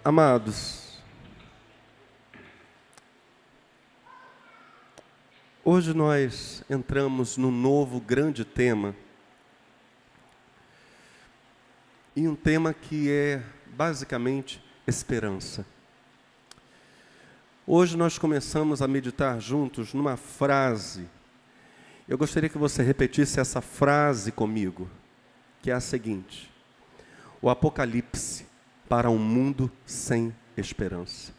Amados, hoje nós entramos num novo grande tema, e um tema que é basicamente esperança. Hoje nós começamos a meditar juntos numa frase. Eu gostaria que você repetisse essa frase comigo, que é a seguinte: o Apocalipse para um mundo sem esperança.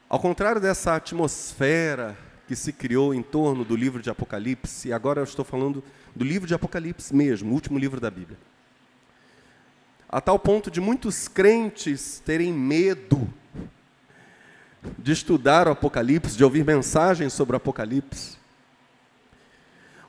Ao contrário dessa atmosfera que se criou em torno do livro de Apocalipse, e agora eu estou falando do livro de Apocalipse mesmo, o último livro da Bíblia, a tal ponto de muitos crentes terem medo de estudar o Apocalipse, de ouvir mensagens sobre o Apocalipse.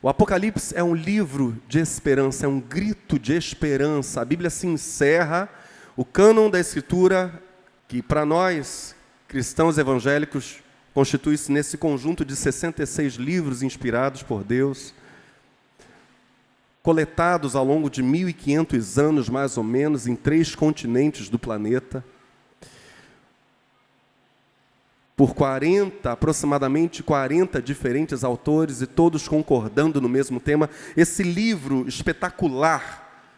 O Apocalipse é um livro de esperança, é um grito de esperança. A Bíblia se encerra, o cânon da Escritura, que para nós, cristãos evangélicos, constitui-se nesse conjunto de 66 livros inspirados por Deus, coletados ao longo de 1.500 anos, mais ou menos, em 3 continentes do planeta, por aproximadamente 40 diferentes autores, e todos concordando no mesmo tema. Esse livro espetacular,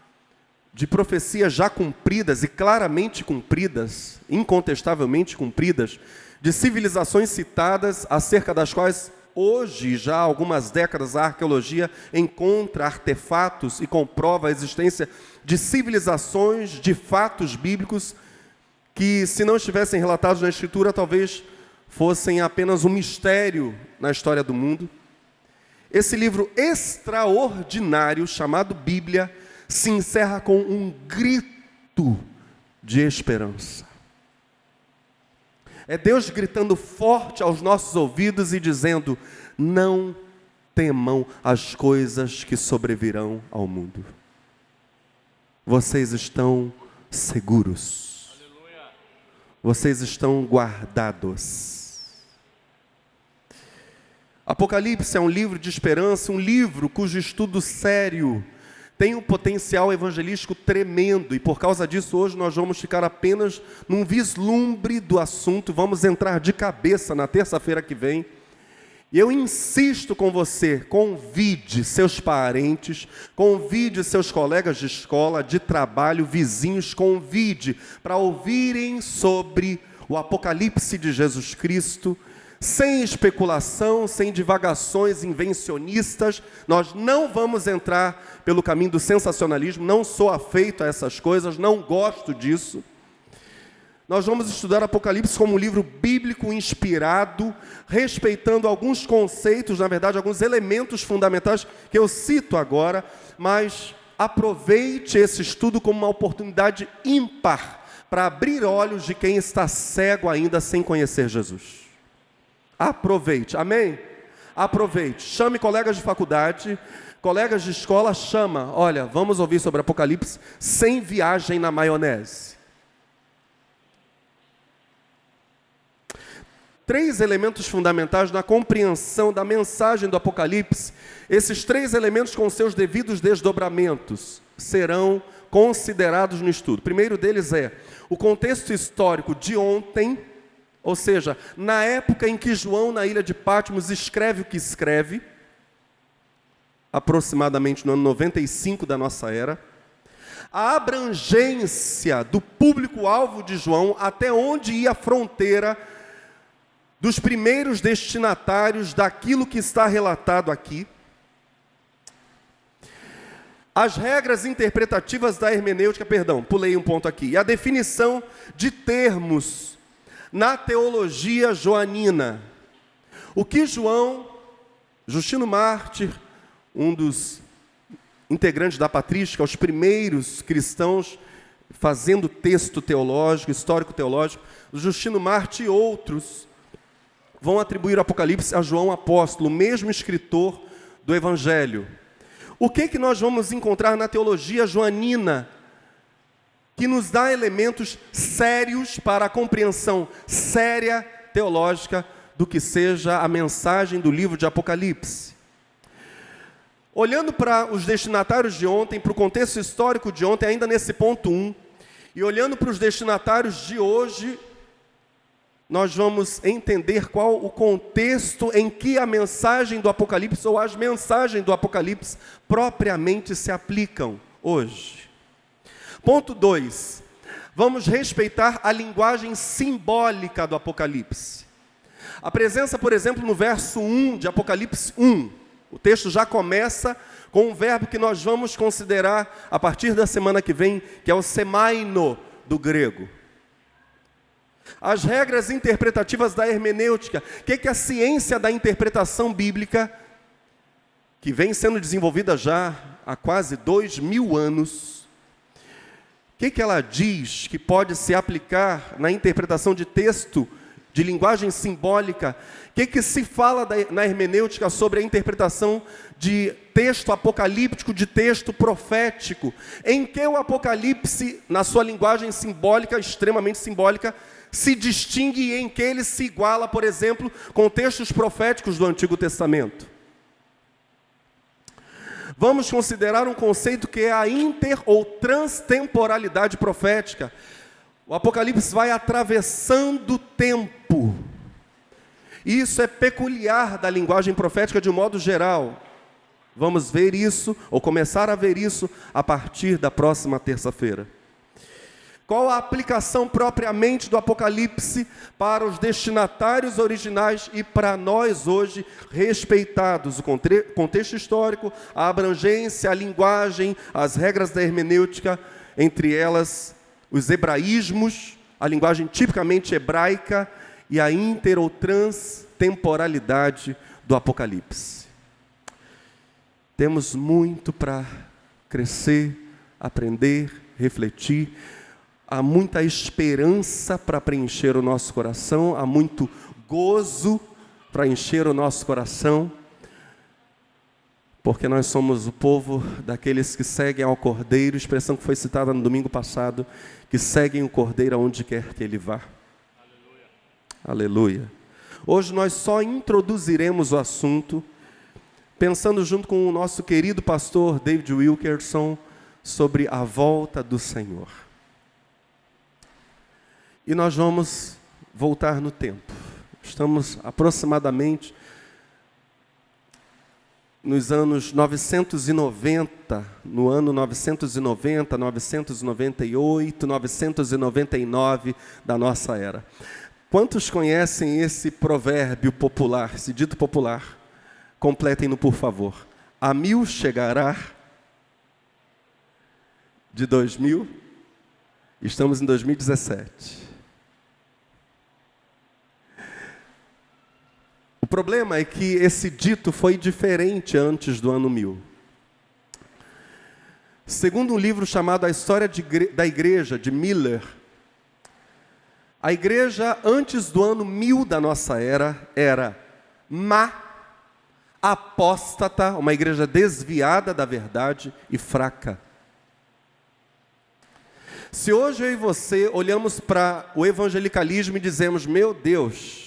de profecias já cumpridas e claramente cumpridas, incontestavelmente cumpridas, de civilizações citadas, acerca das quais hoje, já há algumas décadas, a arqueologia encontra artefatos e comprova a existência de civilizações, de fatos bíblicos, que, se não estivessem relatados na Escritura, talvez fossem apenas um mistério na história do mundo. Esse livro extraordinário, chamado Bíblia, se encerra com um grito de esperança. É Deus gritando forte aos nossos ouvidos e dizendo: não temam as coisas que sobrevirão ao mundo. Vocês estão seguros. Aleluia. Vocês estão guardados. Apocalipse é um livro de esperança, um livro cujo estudo sério tem um potencial evangelístico tremendo, e por causa disso hoje nós vamos ficar apenas num vislumbre do assunto. Vamos entrar de cabeça na terça-feira que vem. E eu insisto com você: convide seus parentes, convide seus colegas de escola, de trabalho, vizinhos, convide para ouvirem sobre o Apocalipse de Jesus Cristo, sem especulação, sem divagações invencionistas. Nós não vamos entrar pelo caminho do sensacionalismo, não sou afeito a essas coisas, não gosto disso. Nós vamos estudar Apocalipse como um livro bíblico inspirado, respeitando alguns conceitos, na verdade, alguns elementos fundamentais que eu cito agora, mas aproveite esse estudo como uma oportunidade ímpar para abrir olhos de quem está cego ainda sem conhecer Jesus. Aproveite, amém? Aproveite, chame colegas de faculdade, colegas de escola, chama. Olha, vamos ouvir sobre Apocalipse sem viagem na maionese. 3 elementos fundamentais na compreensão da mensagem do Apocalipse. Esses 3 elementos, com seus devidos desdobramentos, serão considerados no estudo. O primeiro deles é o contexto histórico de ontem, ou seja, na época em que João, na ilha de Patmos, escreve o que escreve, aproximadamente no ano 95 da nossa era. A abrangência do público-alvo de João, até onde ia a fronteira dos primeiros destinatários daquilo que está relatado aqui. As regras interpretativas da hermenêutica, pulei um ponto aqui. E a definição de termos na teologia joanina. O que Justino Mártir, um dos integrantes da patrística, os primeiros cristãos fazendo texto teológico, histórico-teológico, Justino Mártir e outros vão atribuir o Apocalipse a João apóstolo, o mesmo escritor do Evangelho. O que nós vamos encontrar na teologia joanina que nos dá elementos sérios para a compreensão séria teológica do que seja a mensagem do livro de Apocalipse? Olhando para os destinatários de ontem, para o contexto histórico de ontem, ainda nesse ponto 1, e olhando para os destinatários de hoje, nós vamos entender qual o contexto em que a mensagem do Apocalipse, ou as mensagens do Apocalipse, propriamente se aplicam hoje. Ponto 2. Vamos respeitar a linguagem simbólica do Apocalipse. A presença, por exemplo, no verso 1 de Apocalipse 1, o texto já começa com um verbo que nós vamos considerar a partir da semana que vem, que é o semaino do grego. As regras interpretativas da hermenêutica, o que é a ciência da interpretação bíblica, que vem sendo desenvolvida já há quase 2000 anos, o que ela diz que pode se aplicar na interpretação de texto, de linguagem simbólica? O que se fala na hermenêutica sobre a interpretação de texto apocalíptico, de texto profético? Em que o Apocalipse, na sua linguagem simbólica, extremamente simbólica, se distingue e em que ele se iguala, por exemplo, com textos proféticos do Antigo Testamento? Vamos considerar um conceito que é a inter- ou transtemporalidade profética. O Apocalipse vai atravessando o tempo. Isso é peculiar da linguagem profética de um modo geral. Vamos ver isso, ou começar a ver isso, a partir da próxima terça-feira. Qual a aplicação propriamente do Apocalipse para os destinatários originais e para nós hoje, respeitados o contexto histórico, a abrangência, a linguagem, as regras da hermenêutica, entre elas os hebraísmos, a linguagem tipicamente hebraica e a inter- ou transtemporalidade do Apocalipse. Temos muito para crescer, aprender, refletir. Há muita esperança para preencher o nosso coração, há muito gozo para encher o nosso coração, porque nós somos o povo daqueles que seguem ao Cordeiro, expressão que foi citada no domingo passado, que seguem o Cordeiro aonde quer que ele vá. Aleluia. Aleluia. Hoje nós só introduziremos o assunto, pensando junto com o nosso querido pastor David Wilkerson, sobre a volta do Senhor. E nós vamos voltar no tempo. Estamos aproximadamente nos anos 990, no ano 990, 998, 999 da nossa era. Quantos conhecem esse provérbio popular, esse dito popular? Completem-no, por favor. A 1000 chegará de 2000, estamos em 2017. O problema é que esse dito foi diferente antes do ano 1000. Segundo um livro chamado A História da Igreja, de Miller, a igreja antes do ano 1000 da nossa era era má, apóstata, uma igreja desviada da verdade e fraca. Se hoje eu e você olhamos para o evangelicalismo e dizemos, meu Deus,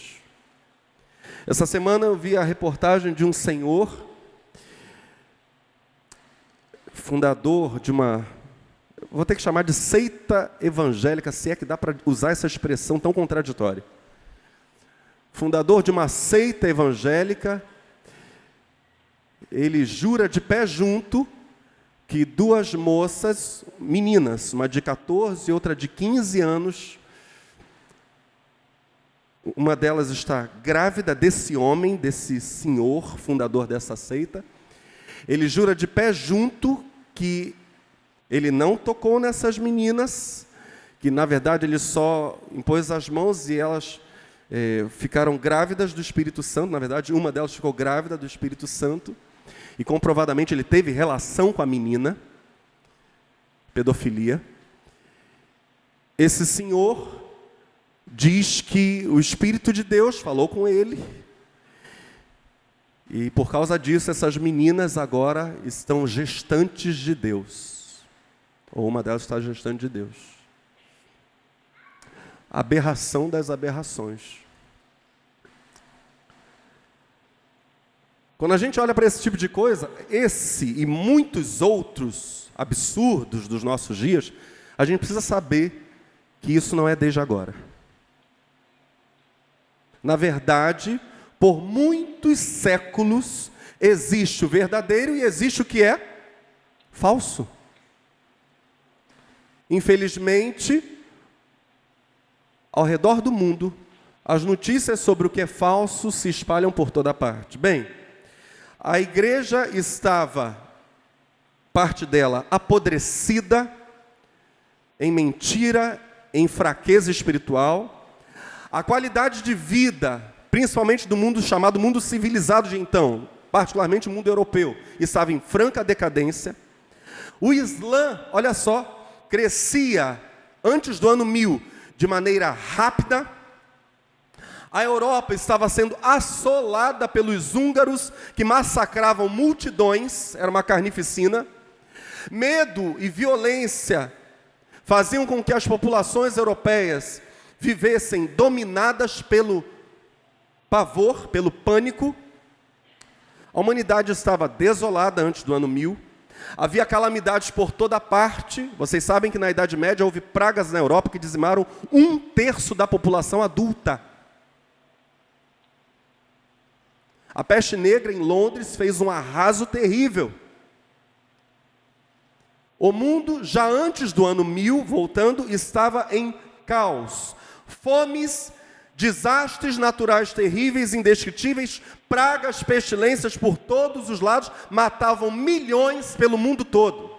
essa semana eu vi a reportagem de um senhor, fundador de uma, vou ter que chamar de seita evangélica, se é que dá para usar essa expressão tão contraditória. Fundador de uma seita evangélica, ele jura de pé junto que 2 moças, meninas, uma de 14 e outra de 15 anos, uma delas está grávida desse homem, desse senhor, fundador dessa seita. Ele jura de pé junto que ele não tocou nessas meninas, que na verdade ele só impôs as mãos e elas ficaram grávidas do Espírito Santo. Na verdade, uma delas ficou grávida do Espírito Santo. E comprovadamente ele teve relação com a menina, pedofilia. Esse senhor diz que o Espírito de Deus falou com ele, e por causa disso essas meninas agora estão gestantes de Deus, ou uma delas está gestante de Deus. Aberração das aberrações. Quando a gente olha para esse tipo de coisa, esse e muitos outros absurdos dos nossos dias, a gente precisa saber que isso não é desde agora. Na verdade, por muitos séculos, existe o verdadeiro e existe o que é falso. Infelizmente, ao redor do mundo, as notícias sobre o que é falso se espalham por toda parte. Bem, a igreja estava, parte dela, apodrecida em mentira, em fraqueza espiritual. A qualidade de vida, principalmente do mundo chamado mundo civilizado de então, particularmente o mundo europeu, estava em franca decadência. O Islã, olha só, crescia antes do ano 1000 de maneira rápida. A Europa estava sendo assolada pelos húngaros que massacravam multidões, era uma carnificina. Medo e violência faziam com que as populações europeias vivessem dominadas pelo pavor, pelo pânico. A humanidade estava desolada antes do ano 1000. Havia calamidades por toda parte. Vocês sabem que na Idade Média houve pragas na Europa que dizimaram 1/3 da população adulta. A peste negra em Londres fez um arraso terrível. O mundo, já antes do ano 1000, voltando, estava em caos. Fomes, desastres naturais terríveis, indescritíveis, pragas, pestilências por todos os lados, matavam milhões pelo mundo todo.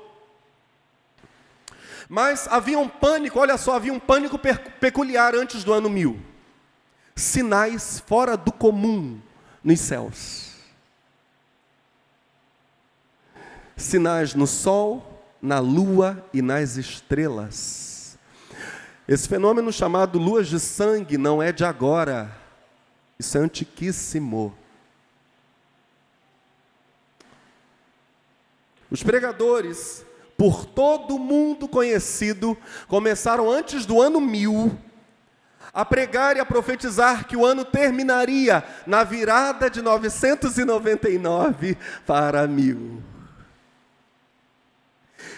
Mas havia um pânico, olha só, havia um pânico peculiar antes do ano 1000. Sinais fora do comum nos céus. Sinais no sol, na lua e nas estrelas. Esse fenômeno chamado luas de sangue não é de agora. Isso é antiquíssimo. Os pregadores, por todo o mundo conhecido, começaram antes do ano 1000 a pregar e a profetizar que o ano terminaria na virada de 999 para 1000.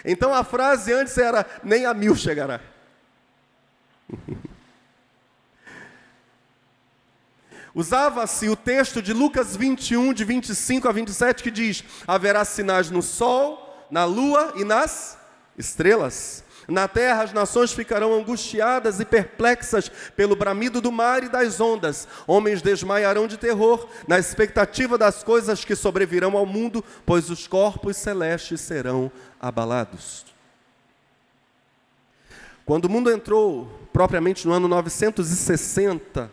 Então a frase antes era, nem a 1000 chegará. Usava-se o texto de Lucas 21, de 25 a 27, que diz: haverá sinais no sol, na lua e nas estrelas. Na terra as nações ficarão angustiadas e perplexas pelo bramido do mar e das ondas. Homens desmaiarão de terror, na expectativa das coisas que sobrevirão ao mundo, pois os corpos celestes serão abalados. Quando o mundo entrou, propriamente no ano 960,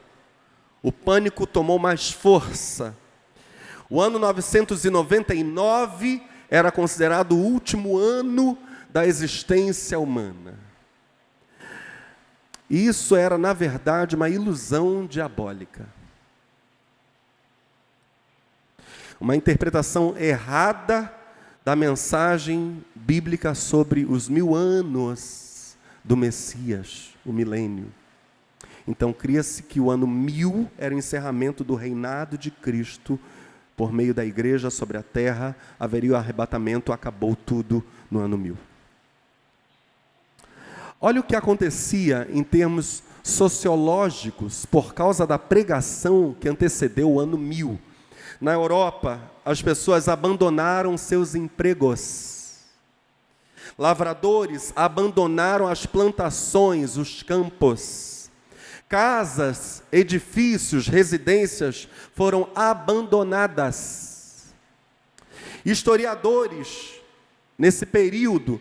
o pânico tomou mais força. O ano 999 era considerado o último ano da existência humana. Isso era, na verdade, uma ilusão diabólica. Uma interpretação errada da mensagem bíblica sobre os 1000 anos do Messias, o milênio. Então, cria-se que o ano 1000 era o encerramento do reinado de Cristo por meio da igreja sobre a terra, haveria o arrebatamento, acabou tudo no ano 1000. Olha o que acontecia em termos sociológicos por causa da pregação que antecedeu o ano 1000. Na Europa, as pessoas abandonaram seus empregos. Lavradores abandonaram as plantações, os campos. Casas, edifícios, residências foram abandonadas. Historiadores, nesse período,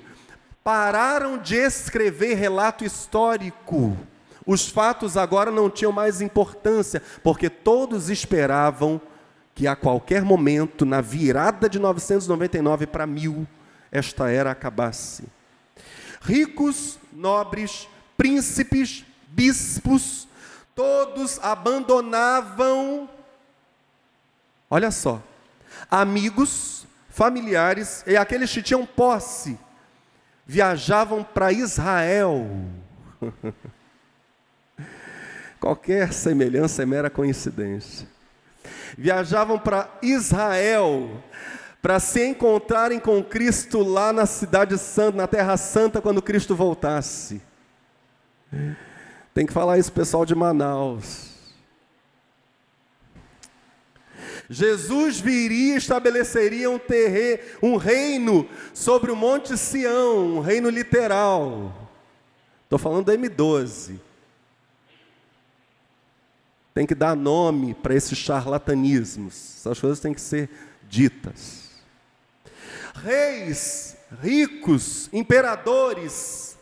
pararam de escrever relato histórico. Os fatos agora não tinham mais importância, porque todos esperavam que a qualquer momento, na virada de 999 para 1000, esta era acabasse. Ricos, nobres, príncipes, bispos, todos abandonavam, olha só, amigos, familiares e aqueles que tinham posse, viajavam para Israel. Qualquer semelhança é mera coincidência. viajavam para Israel, para se encontrarem com Cristo lá na cidade santa, na terra santa, quando Cristo voltasse. Tem que falar isso, pessoal de Manaus. Jesus viria e estabeleceria um reino sobre o Monte Sião, um reino literal. Estou falando do M12. Tem que dar nome para esses charlatanismos. Essas coisas têm que ser ditas. Reis, ricos, imperadores,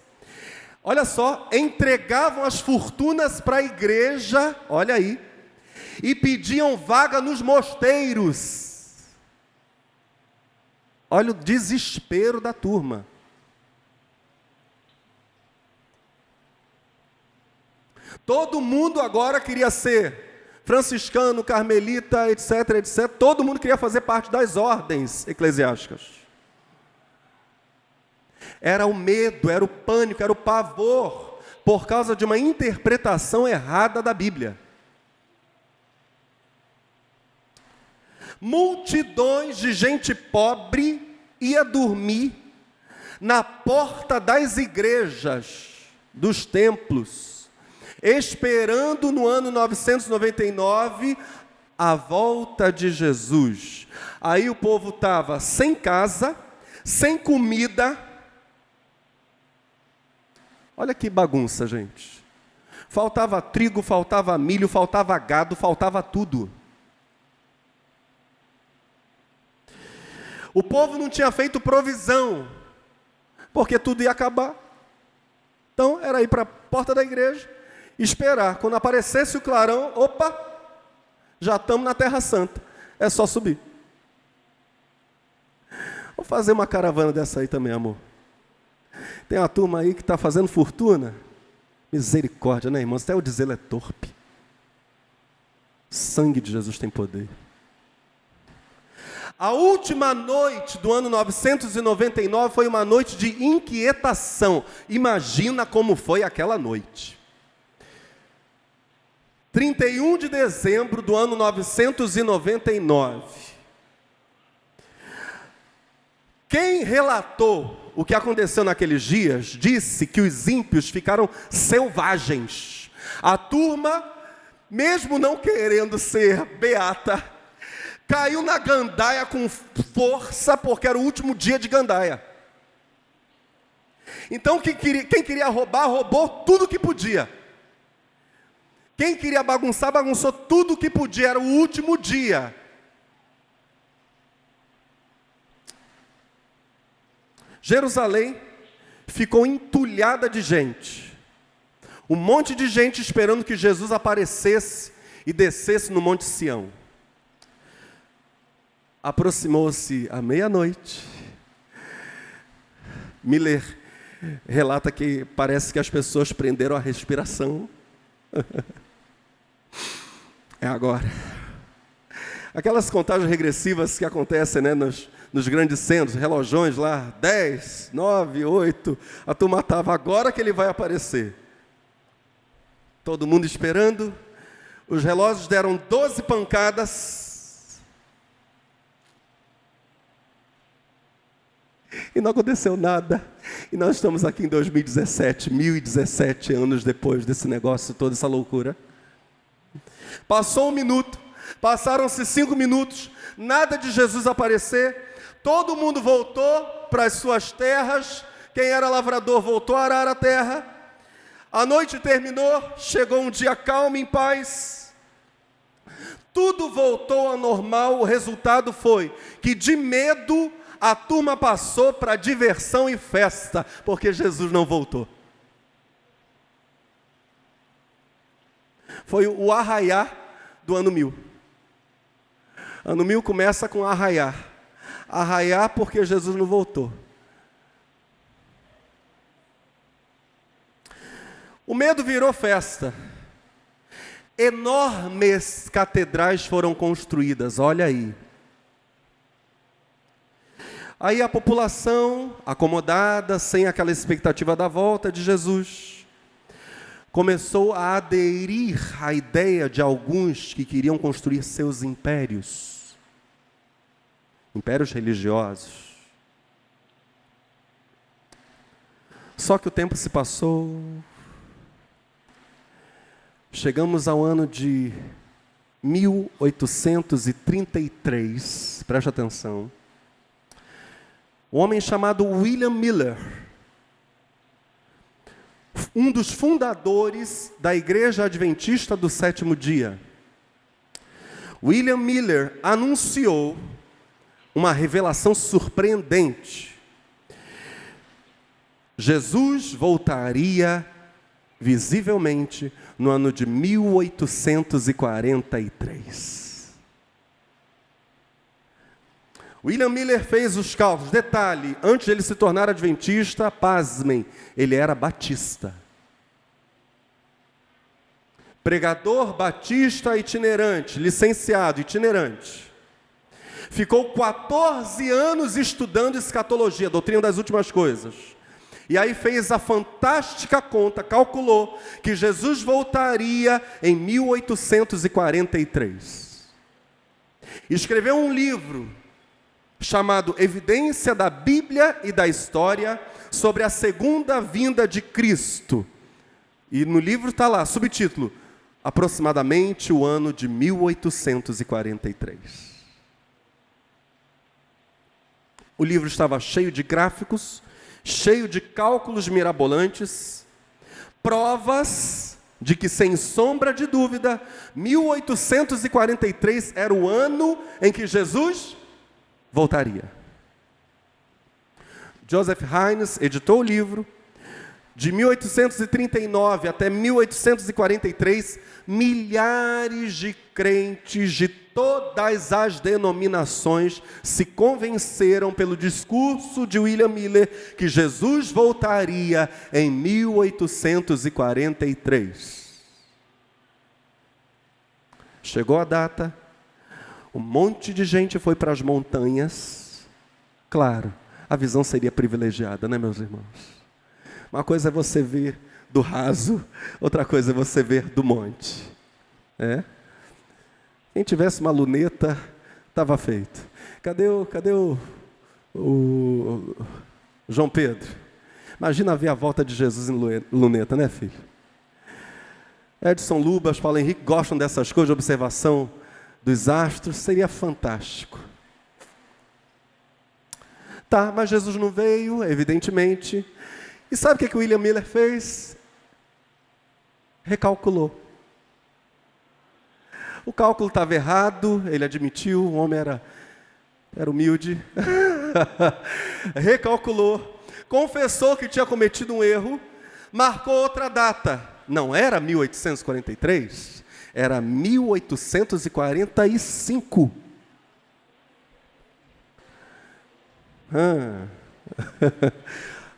olha só, entregavam as fortunas para a igreja, olha aí, e pediam vaga nos mosteiros. Olha o desespero da turma. Todo mundo agora queria ser franciscano, carmelita, etc, etc. Todo mundo queria fazer parte das ordens eclesiásticas. Era o medo, era o pânico, era o pavor, por causa de uma interpretação errada da Bíblia. Multidões de gente pobre ia dormir na porta das igrejas, dos templos, esperando no ano 999 a volta de Jesus. Aí o povo estava sem casa, sem comida. Olha que bagunça, gente. Faltava trigo, faltava milho, faltava gado, faltava tudo. O povo não tinha feito provisão, porque tudo ia acabar. Então era ir para a porta da igreja, esperar. Quando aparecesse o clarão, opa, já estamos na Terra Santa. É só subir. Vou fazer uma caravana dessa aí também, amor. Tem uma turma aí que está fazendo fortuna. Misericórdia, né, irmão? Até o dizer é torpe. O sangue de Jesus tem poder. A última noite do ano 999 foi uma noite de inquietação. Imagina como foi aquela noite. 31 de dezembro do ano 999. Quem relatou o que aconteceu naqueles dias, disse que os ímpios ficaram selvagens. A turma, mesmo não querendo ser beata, caiu na gandaia com força, porque era o último dia de gandaia. Então quem queria roubar, roubou tudo que podia. Quem queria bagunçar, bagunçou tudo que podia, era o último dia. Jerusalém ficou entulhada de gente. Um monte de gente esperando que Jesus aparecesse e descesse no Monte Sião. Aproximou-se a meia-noite. Miller relata que parece que as pessoas prenderam a respiração. É agora. Aquelas contagens regressivas que acontecem, né, nos grandes centros, relojões lá, 10, 9, 8, a turma estava, agora que ele vai aparecer. Todo mundo esperando, os relógios deram 12 pancadas, e não aconteceu nada, e nós estamos aqui em 2017, 1017 anos depois desse negócio, toda essa loucura. Passou 1 minuto, passaram-se 5 minutos, nada de Jesus aparecer. Todo mundo voltou para as suas terras. Quem era lavrador voltou a arar a terra. A noite terminou, chegou um dia calmo, em paz. Tudo voltou ao normal. O resultado foi que de medo a turma passou para diversão e festa, porque Jesus não voltou. Foi o arraiar do ano 1000. Ano 1000 começa com arraiar. Arraiar porque Jesus não voltou. O medo virou festa. Enormes catedrais foram construídas, olha aí. Aí a população, acomodada, sem aquela expectativa da volta de Jesus, começou a aderir à ideia de alguns que queriam construir seus impérios religiosos. Só que o tempo se passou, chegamos ao ano de 1833, preste atenção. Um homem chamado William Miller, um dos fundadores da Igreja Adventista do Sétimo Dia. William Miller anunciou uma revelação surpreendente. Jesus voltaria visivelmente no ano de 1843. William Miller fez os cálculos. Detalhe, antes de ele se tornar adventista, pasmem, ele era batista. Pregador batista itinerante, licenciado itinerante. Ficou 14 anos estudando escatologia, doutrina das últimas coisas. E aí fez a fantástica conta, calculou que Jesus voltaria em 1843. Escreveu um livro chamado Evidência da Bíblia e da História sobre a segunda vinda de Cristo. E no livro está lá, subtítulo, aproximadamente o ano de 1843. O livro estava cheio de gráficos, cheio de cálculos mirabolantes, provas de que, sem sombra de dúvida, 1843 era o ano em que Jesus voltaria. Joseph Hines editou o livro. De 1839 até 1843, milhares de crentes de todas as denominações se convenceram pelo discurso de William Miller que Jesus voltaria em 1843. Chegou a data, um monte de gente foi para as montanhas. Claro, a visão seria privilegiada, né, meus irmãos? Uma coisa é você ver do raso, outra coisa é você ver do monte. Quem tivesse uma luneta, estava feito. Cadê o João Pedro? Imagina ver a volta de Jesus em luneta, né, filho? Edson Lubas, Paulo Henrique gostam dessas coisas de observação dos astros, seria fantástico. Tá, mas Jesus não veio, evidentemente. E sabe o que o William Miller fez? Recalculou. O cálculo estava errado, ele admitiu, o homem era humilde. Recalculou, confessou que tinha cometido um erro, marcou outra data. Não era 1843, era 1845.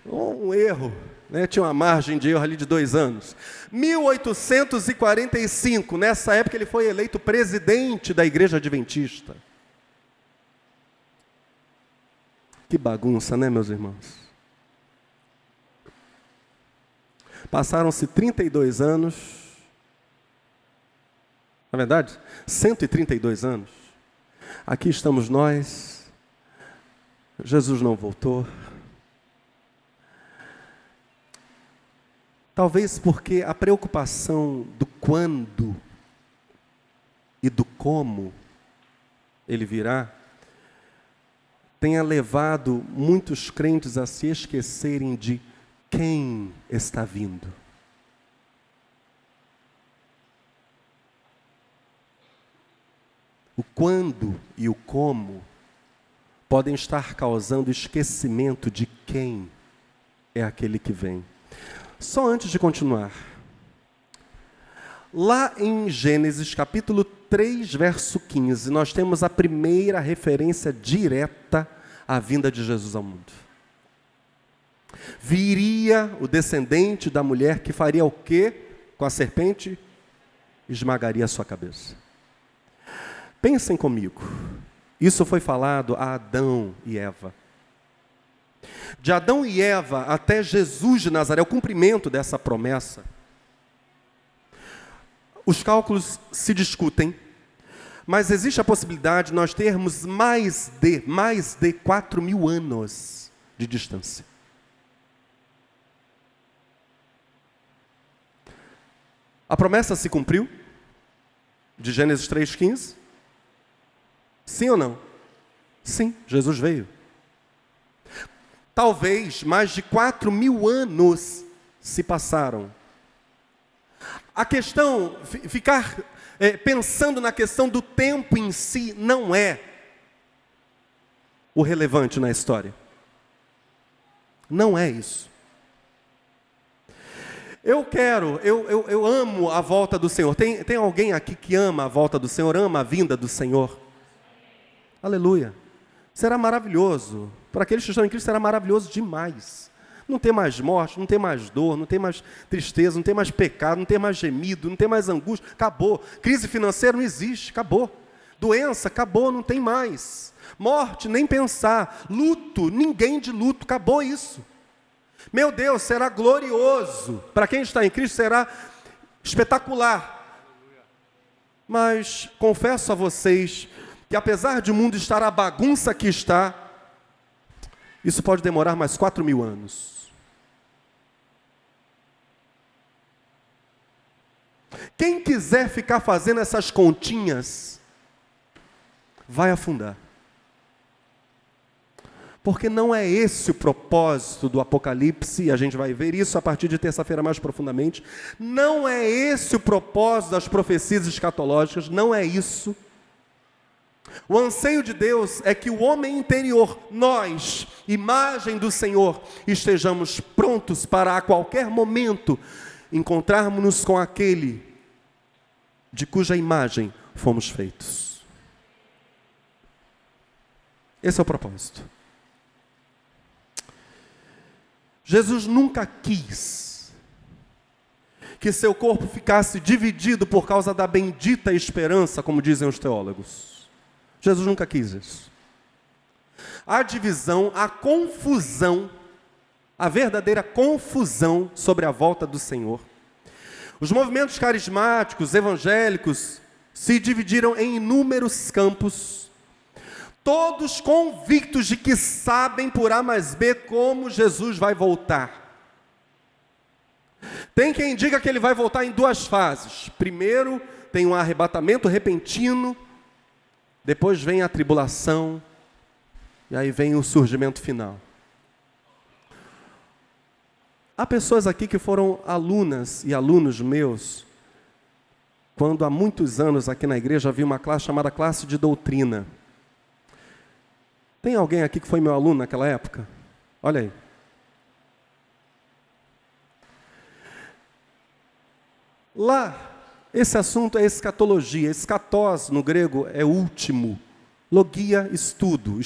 Um erro, né? Tinha uma margem de erro ali de 2 anos. 1845, nessa época ele foi eleito presidente da Igreja Adventista. Que bagunça, né, meus irmãos? Passaram-se 32 anos, na verdade, 132 anos. Aqui estamos nós, Jesus não voltou. Talvez porque a preocupação do quando e do como ele virá tenha levado muitos crentes a se esquecerem de quem está vindo. O quando e o como podem estar causando esquecimento de quem é aquele que vem. Só antes de continuar, lá em Gênesis capítulo 3, verso 15, nós temos a primeira referência direta à vinda de Jesus ao mundo. Viria o descendente da mulher que faria o quê com a serpente? Esmagaria a sua cabeça. Pensem comigo, isso foi falado a Adão e Eva. De Adão e Eva até Jesus de Nazaré, o cumprimento dessa promessa, os cálculos se discutem, mas existe a possibilidade de nós termos mais de 4.000 anos de distância. A promessa se cumpriu? De Gênesis 3,15? Sim ou não? Sim, Jesus veio. Talvez mais de 4.000 anos se passaram. A questão, ficar pensando na questão do tempo em si, não é o relevante na história. Não é isso. Eu amo a volta do Senhor. Tem alguém aqui que ama a volta do Senhor, ama a vinda do Senhor? Aleluia. Será maravilhoso. Para aqueles que estão em Cristo será maravilhoso demais. Não tem mais morte, não tem mais dor, não tem mais tristeza, não tem mais pecado, não tem mais gemido, não tem mais angústia. Acabou. Crise financeira não existe, acabou. Doença, acabou, não tem mais. Morte, nem pensar. Luto, ninguém de luto, acabou isso. Meu Deus, será glorioso. Para quem está em Cristo será espetacular. Mas confesso a vocês que apesar de o mundo estar a bagunça que está, isso pode demorar mais 4.000 anos. Quem quiser ficar fazendo essas continhas, vai afundar. Porque não é esse o propósito do Apocalipse, e a gente vai ver isso a partir de terça-feira mais profundamente. Não é esse o propósito das profecias escatológicas, não é isso. O anseio de Deus é que o homem interior, nós, imagem do Senhor, estejamos prontos para a qualquer momento encontrarmos-nos com aquele de cuja imagem fomos feitos. Esse é o propósito. Jesus nunca quis que seu corpo ficasse dividido por causa da bendita esperança, como dizem os teólogos. Jesus nunca quis isso. A divisão, a confusão, a verdadeira confusão sobre a volta do Senhor. Os movimentos carismáticos, evangélicos, se dividiram em inúmeros campos, todos convictos de que sabem por A mais B como Jesus vai voltar. Tem quem diga que ele vai voltar em duas fases. Primeiro, tem um arrebatamento repentino, depois vem a tribulação, e aí vem o surgimento final. Há pessoas aqui que foram alunas e alunos meus, quando há muitos anos aqui na igreja havia uma classe chamada classe de doutrina. Tem alguém aqui que foi meu aluno naquela época? Olha aí. Lá, esse assunto é escatologia. Escatós, no grego, é último. Logia, estudo.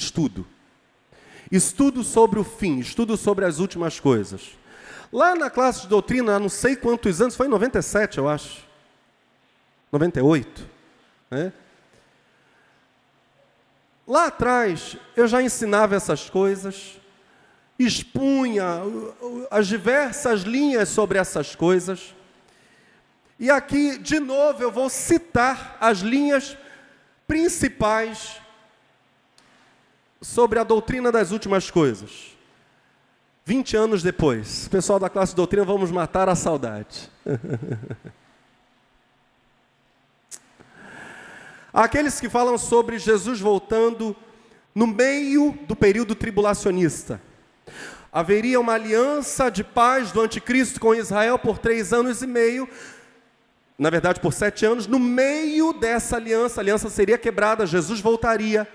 Estudo sobre o fim, estudo sobre as últimas coisas. Lá na classe de doutrina, há não sei quantos anos, foi em 97, eu acho. 98, né? Lá atrás, eu já ensinava essas coisas, expunha as diversas linhas sobre essas coisas. E aqui, de novo, eu vou citar as linhas principais sobre a doutrina das últimas coisas. 20 anos depois, pessoal da classe de doutrina, vamos matar a saudade. Aqueles que falam sobre Jesus voltando no meio do período tribulacionista. Haveria uma aliança de paz do anticristo com Israel por 3 anos e meio, na verdade por 7 anos. No meio dessa aliança, a aliança seria quebrada, Jesus voltaria.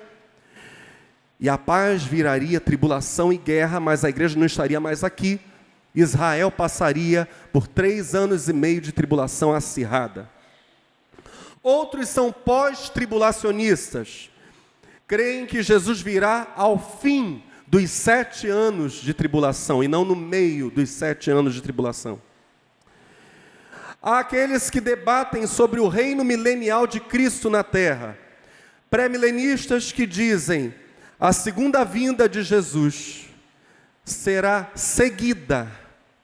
E a paz viraria tribulação e guerra, mas a igreja não estaria mais aqui. Israel passaria por 3 anos e meio de tribulação acirrada. Outros são pós-tribulacionistas. Creem que Jesus virá ao fim dos 7 anos de tribulação, e não no meio dos 7 anos de tribulação. Há aqueles que debatem sobre o reino milenial de Cristo na terra. Pré-milenistas que dizem: a segunda vinda de Jesus será seguida.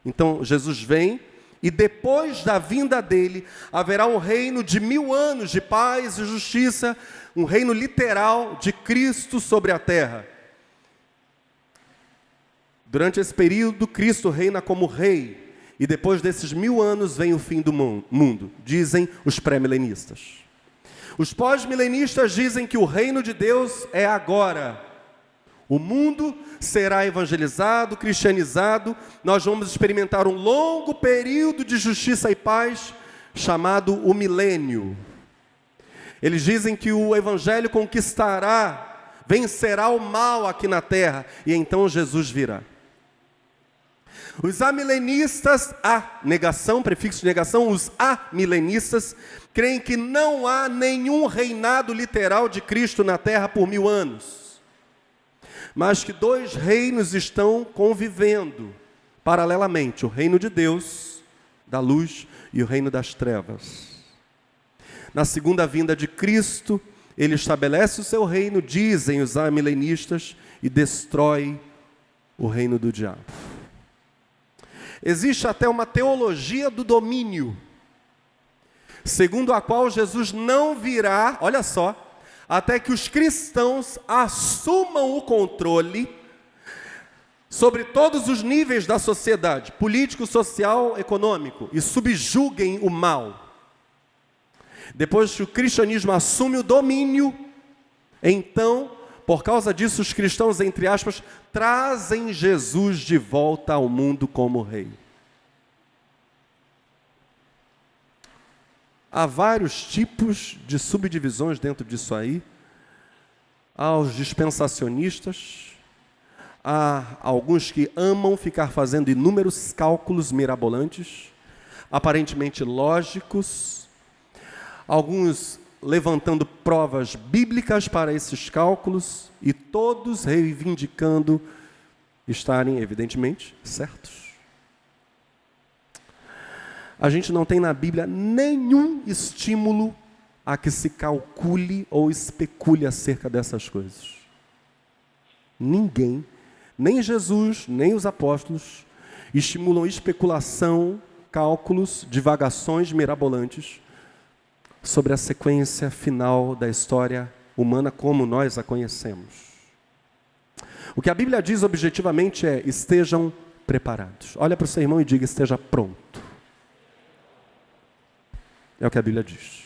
Então, Jesus vem e depois da vinda dele, haverá um reino de 1000 anos de paz e justiça, um reino literal de Cristo sobre a terra. Durante esse período, Cristo reina como rei, e depois desses 1000 anos vem o fim do mundo, dizem os pré-milenistas. Os pós-milenistas dizem que o reino de Deus é agora. O mundo será evangelizado, cristianizado, nós vamos experimentar um longo período de justiça e paz, chamado o milênio. Eles dizem que o evangelho conquistará, vencerá o mal aqui na terra, e então Jesus virá. Os amilenistas, prefixo de negação, os amilenistas, creem que não há nenhum reinado literal de Cristo na terra por 1000 anos. Mas que 2 reinos estão convivendo paralelamente, o reino de Deus, da luz, e o reino das trevas. Na segunda vinda de Cristo, ele estabelece o seu reino, dizem os amilenistas, e destrói o reino do diabo. Existe até uma teologia do domínio, segundo a qual Jesus não virá, olha só, até que os cristãos assumam o controle sobre todos os níveis da sociedade, político, social, econômico, e subjuguem o mal. Depois que o cristianismo assume o domínio, então, por causa disso, os cristãos, entre aspas, trazem Jesus de volta ao mundo como rei. Há vários tipos de subdivisões dentro disso aí. Há os dispensacionistas, há alguns que amam ficar fazendo inúmeros cálculos mirabolantes, aparentemente lógicos, alguns levantando provas bíblicas para esses cálculos, e todos reivindicando estarem, evidentemente, certos. A gente não tem na Bíblia nenhum estímulo a que se calcule ou especule acerca dessas coisas. Ninguém, nem Jesus, nem os apóstolos, estimulam especulação, cálculos, divagações mirabolantes sobre a sequência final da história humana como nós a conhecemos. O que a Bíblia diz objetivamente é: estejam preparados. Olha para o seu irmão e diga: esteja pronto. É o que a Bíblia diz.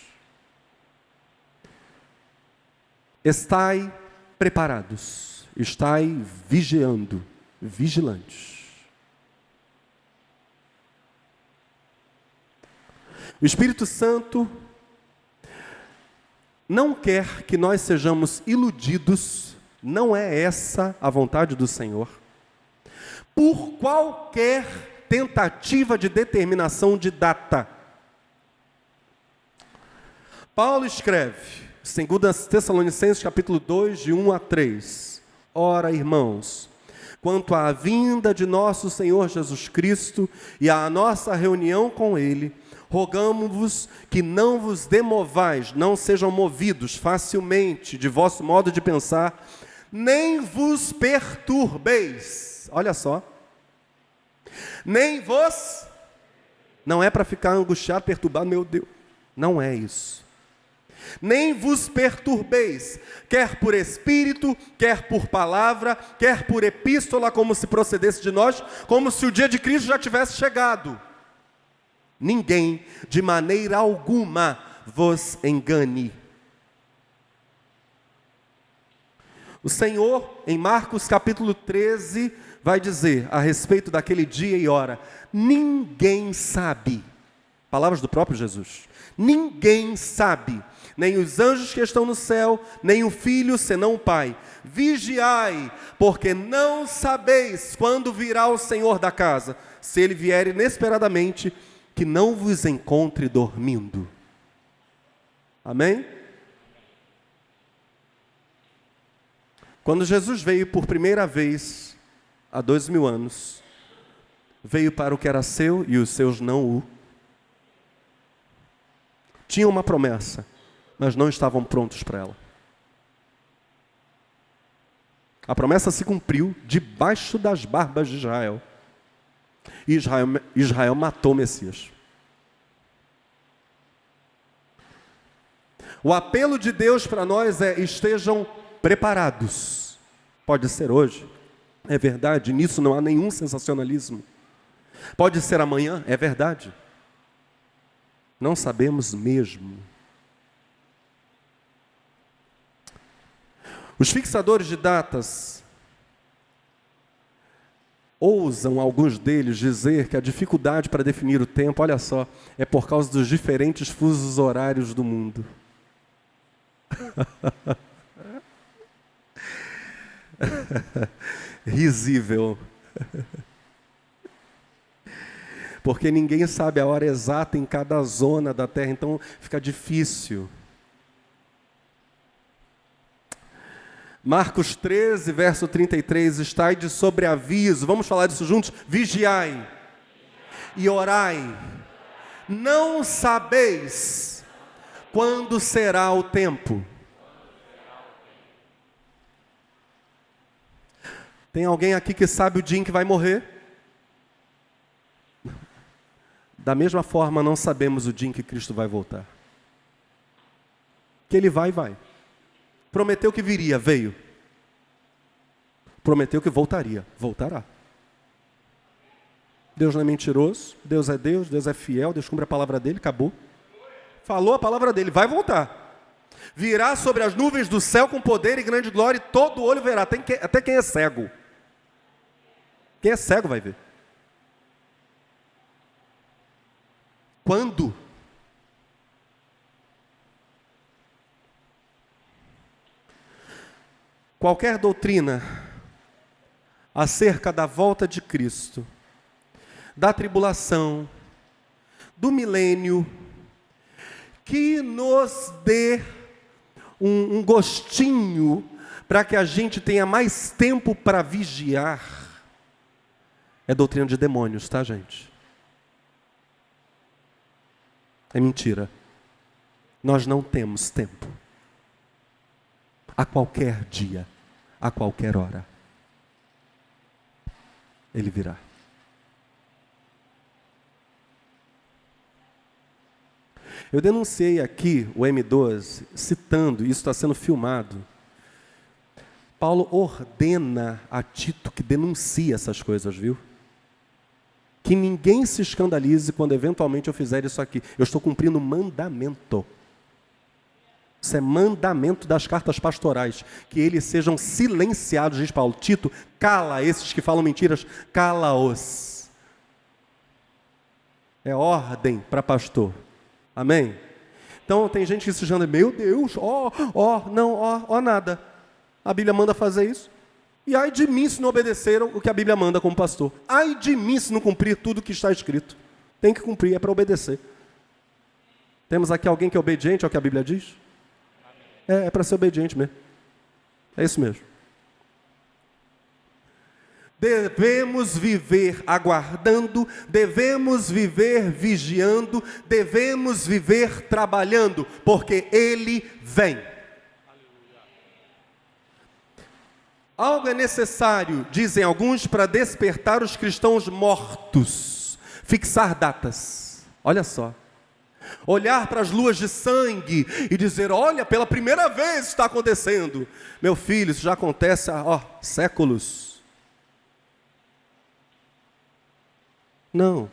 Estai preparados, estai vigiando, vigilantes. O Espírito Santo não quer que nós sejamos iludidos, não é essa a vontade do Senhor, por qualquer tentativa de determinação de data. Paulo escreve, 2 Tessalonicenses capítulo 2, de 1 a 3. Ora, irmãos, quanto à vinda de nosso Senhor Jesus Cristo e à nossa reunião com Ele, rogamo-vos que não vos demovais, não sejam movidos facilmente de vosso modo de pensar, nem vos perturbeis. Olha só. Nem vos... Não é para ficar angustiado, perturbado, meu Deus. Não é isso. Nem vos perturbeis, quer por espírito, quer por palavra, quer por epístola, como se procedesse de nós, como se o dia de Cristo já tivesse chegado. Ninguém, de maneira alguma, vos engane. O Senhor, em Marcos capítulo 13, vai dizer a respeito daquele dia e hora: ninguém sabe. Palavras do próprio Jesus. Ninguém sabe, nem os anjos que estão no céu, nem o Filho, senão o Pai. Vigiai, porque não sabeis quando virá o Senhor da casa, se Ele vier inesperadamente, que não vos encontre dormindo. Amém? Quando Jesus veio por primeira vez, há 2000 anos, veio para o que era seu e os seus não o. Tinham uma promessa, mas não estavam prontos para ela. A promessa se cumpriu debaixo das barbas de Israel. Israel matou o Messias. O apelo de Deus para nós é: estejam preparados. Pode ser hoje, é verdade, nisso não há nenhum sensacionalismo. Pode ser amanhã, é verdade. Não sabemos mesmo. Os fixadores de datas ousam, alguns deles, dizer que a dificuldade para definir o tempo, olha só, é por causa dos diferentes fusos horários do mundo. Risível. Porque ninguém sabe a hora exata em cada zona da Terra, então fica difícil. Marcos 13, verso 33, estai de sobreaviso, vamos falar disso juntos? Vigiai e orai, não sabeis quando será o tempo. Tem alguém aqui que sabe o dia em que vai morrer? Da mesma forma, não sabemos o dia em que Cristo vai voltar. Que Ele vai. Prometeu que viria, veio. Prometeu que voltaria, voltará. Deus não é mentiroso, Deus, Deus é fiel, Deus cumpre a palavra dele, acabou. Falou a palavra dele, vai voltar. Virá sobre as nuvens do céu com poder e grande glória, e todo olho verá, até quem é cego. Quem é cego vai ver. Quando? Qualquer doutrina acerca da volta de Cristo, da tribulação, do milênio, que nos dê um gostinho para que a gente tenha mais tempo para vigiar, é doutrina de demônios, tá, gente? É mentira. Nós não temos tempo. A qualquer dia, a qualquer hora, Ele virá. Eu denunciei aqui o M12, citando, isso está sendo filmado. Paulo ordena a Tito que denuncie essas coisas, viu? Que ninguém se escandalize quando eventualmente eu fizer isso aqui. Eu estou cumprindo mandamento. Isso é mandamento das cartas pastorais. Que eles sejam silenciados, diz Paulo. Tito, cala esses que falam mentiras, cala-os. É ordem para pastor. Amém? Então tem gente que se chama, meu Deus, nada. A Bíblia manda fazer isso. E ai de mim se não obedeceram o que a Bíblia manda como pastor. Ai de mim se não cumprir tudo o que está escrito. Tem que cumprir, é para obedecer. Temos aqui alguém que é obediente ao que a Bíblia diz? É para ser obediente mesmo. É isso mesmo. Devemos viver aguardando, devemos viver vigiando, devemos viver trabalhando, porque Ele vem. Algo é necessário, dizem alguns, para despertar os cristãos mortos. Fixar datas. Olha só. Olhar para as luas de sangue e dizer, olha, pela primeira vez está acontecendo. Meu filho, isso já acontece há séculos. Não.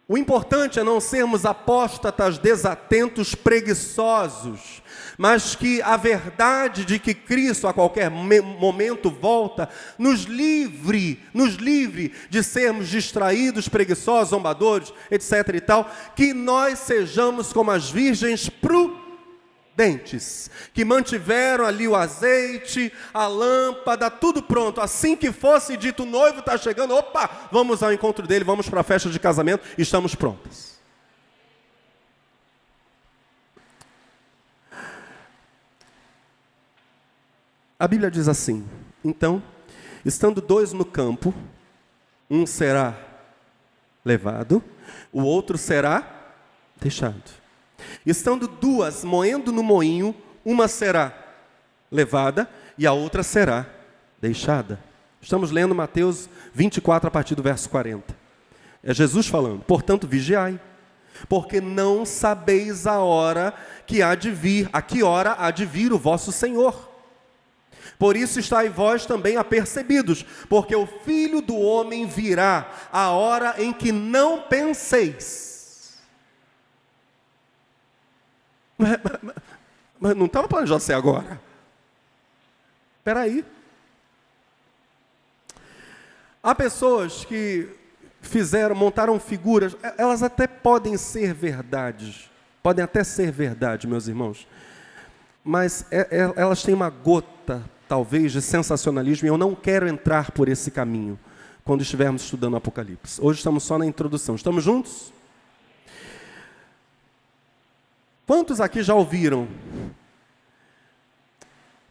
O importante é não sermos apóstatas, desatentos, preguiçosos, mas que a verdade de que Cristo a qualquer momento volta, nos livre de sermos distraídos, preguiçosos, zombadores, etc. e tal, que nós sejamos como as virgens prudentes, que mantiveram ali o azeite, a lâmpada, tudo pronto. Assim que fosse dito, o noivo está chegando, opa, vamos ao encontro dele, vamos para a festa de casamento, estamos prontas. A Bíblia diz assim, então, estando dois no campo, um será levado, o outro será deixado. Estando duas moendo no moinho, uma será levada e a outra será deixada. Estamos lendo Mateus 24, a partir do verso 40. É Jesus falando: portanto, vigiai, porque não sabeis a hora que há de vir, a que hora há de vir o vosso Senhor. Por isso estáis vós também apercebidos, porque o Filho do Homem virá a hora em que não penseis. Mas não estava planejado ser agora. Espera aí. Há pessoas que montaram figuras, elas até podem ser verdades, podem até ser verdade, meus irmãos, mas elas têm uma gota, talvez, de sensacionalismo, e eu não quero entrar por esse caminho, quando estivermos estudando o Apocalipse. Hoje estamos só na introdução. Estamos juntos? Quantos aqui já ouviram?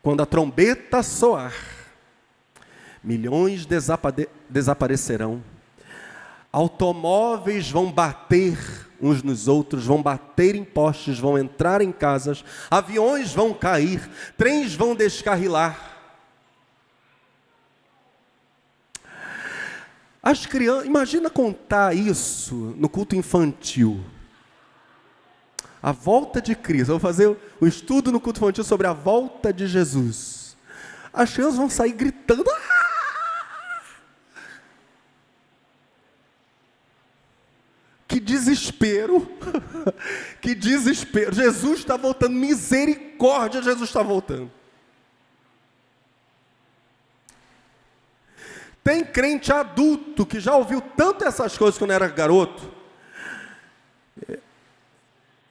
Quando a trombeta soar, milhões desaparecerão, automóveis vão bater uns nos outros, vão bater em postes, vão entrar em casas, aviões vão cair, trens vão descarrilar. As crianças, imagina contar isso no culto infantil. A volta de Cristo. Eu vou fazer o estudo no culto infantil sobre a volta de Jesus. As crianças vão sair gritando. Que desespero. Que desespero. Jesus está voltando. Misericórdia, Jesus está voltando. Tem crente adulto que já ouviu tanto essas coisas quando era garoto.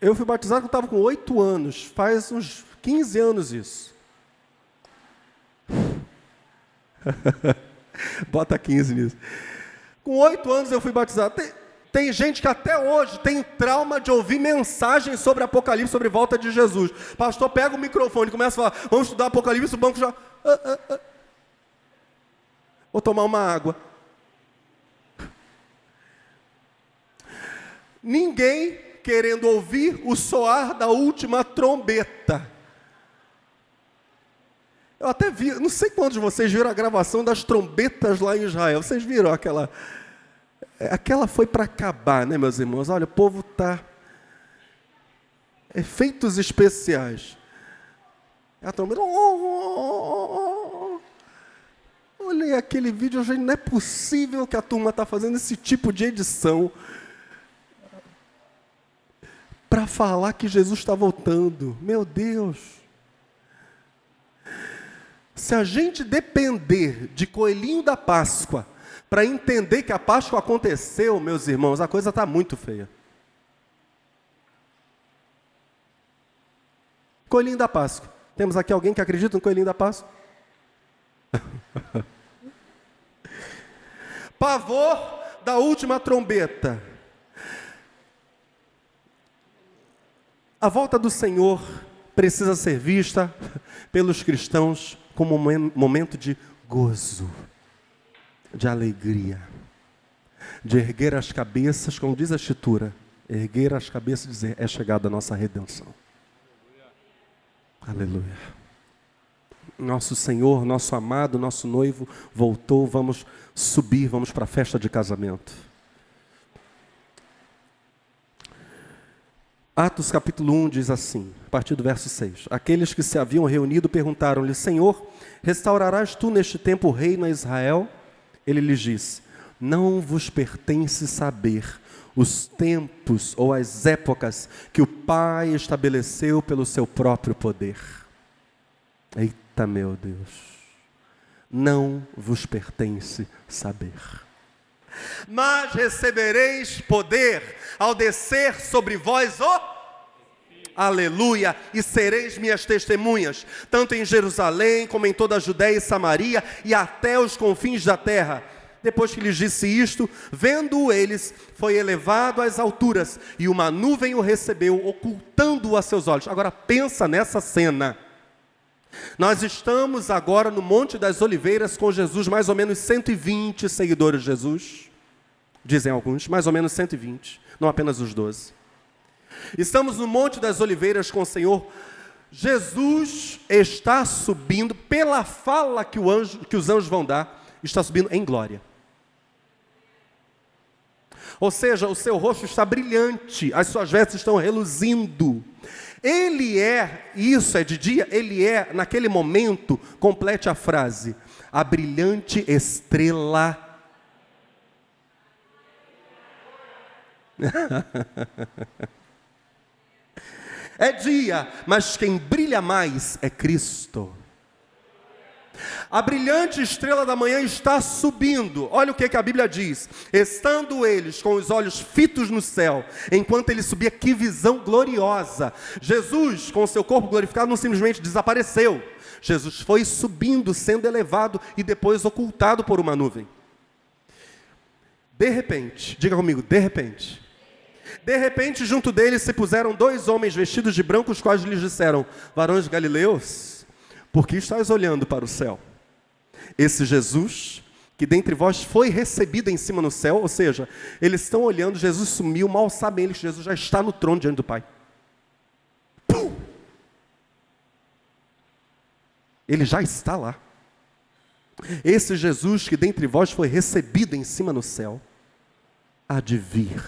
Eu fui batizado quando estava com 8 anos, faz uns 15 anos isso. Bota 15 nisso. Com 8 anos eu fui batizado. Tem gente que até hoje tem trauma de ouvir mensagens sobre Apocalipse, sobre volta de Jesus. Pastor pega o microfone e começa a falar: vamos estudar Apocalipse, o banco já... Vou tomar uma água. Ninguém querendo ouvir o soar da última trombeta. Eu até vi, não sei quantos de vocês viram a gravação das trombetas lá em Israel. Vocês viram aquela? Aquela foi para acabar, né, meus irmãos? Olha, o povo está... efeitos especiais. A trombeta... Olhei aquele vídeo, gente, não é possível que a turma está fazendo esse tipo de edição para falar que Jesus está voltando. Meu Deus! Se a gente depender de coelhinho da Páscoa para entender que a Páscoa aconteceu, meus irmãos, a coisa está muito feia. Coelhinho da Páscoa. Temos aqui alguém que acredita no coelhinho da Páscoa? Pavor da última trombeta. A volta do Senhor precisa ser vista pelos cristãos como um momento de gozo, de alegria, de erguer as cabeças, como diz a Escritura, erguer as cabeças e dizer: é chegada a nossa redenção. Aleluia. Nosso Senhor, nosso amado, nosso noivo voltou, vamos subir, vamos para a festa de casamento. Atos capítulo 1 diz assim, a partir do verso 6. Aqueles que se haviam reunido perguntaram-lhe: Senhor, restaurarás tu neste tempo o reino a Israel? Ele lhes disse: não vos pertence saber os tempos ou as épocas que o Pai estabeleceu pelo seu próprio poder. Eita, meu Deus! Não vos pertence saber. Mas recebereis poder ao descer sobre vós o... Aleluia! E sereis minhas testemunhas, tanto em Jerusalém, como em toda a Judéia e Samaria, e até os confins da terra. Depois que lhes disse isto, vendo-o eles, foi elevado às alturas, e uma nuvem o recebeu, ocultando-o a seus olhos. Agora pensa nessa cena. Nós estamos agora no Monte das Oliveiras com Jesus, mais ou menos 120 seguidores de Jesus, dizem alguns, mais ou menos 120, não apenas os 12. Estamos no Monte das Oliveiras com o Senhor. Jesus está subindo pela fala que os anjos vão dar. está subindo em glória. Ou seja, o seu rosto está brilhante, as suas vestes estão reluzindo. Ele é, isso é de dia, ele é, naquele momento, complete a frase, a brilhante estrela. É dia, mas quem brilha mais é Cristo. A brilhante estrela da manhã está subindo. Olha o que a Bíblia diz. Estando eles com os olhos fitos no céu, enquanto ele subia, que visão gloriosa. Jesus, com o seu corpo glorificado, não simplesmente desapareceu. Jesus foi subindo, sendo elevado e depois ocultado por uma nuvem. De repente, diga comigo, de repente, junto deles se puseram 2 homens vestidos de branco, os quais lhes disseram: varões galileus, por que estáis olhando para o céu? Esse Jesus, que dentre vós foi recebido em cima no céu, ou seja, eles estão olhando, Jesus sumiu, mal sabem eles que Jesus já está no trono diante do Pai. Pum! Ele já está lá. Esse Jesus, que dentre vós foi recebido em cima no céu, há de vir,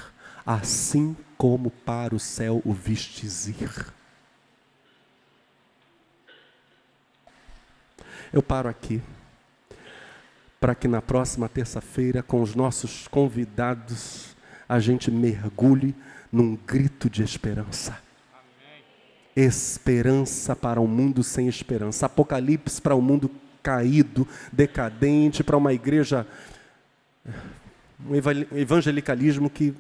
assim como para o céu o vistes ir. Eu paro aqui, para que na próxima terça-feira, com os nossos convidados, a gente mergulhe num grito de esperança. Amém. Esperança para um mundo sem esperança. Apocalipse para um mundo caído, decadente, para uma igreja, um evangelicalismo que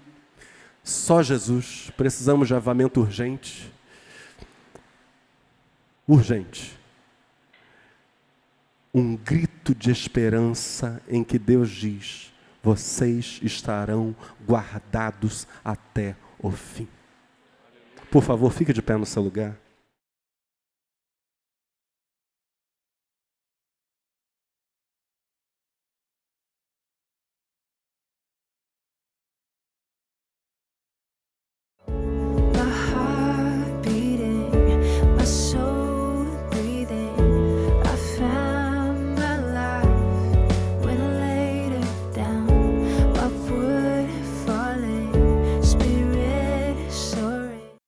só Jesus. Precisamos de avivamento urgente. Urgente. Um grito de esperança em que Deus diz: vocês estarão guardados até o fim. Por favor, fique de pé no seu lugar.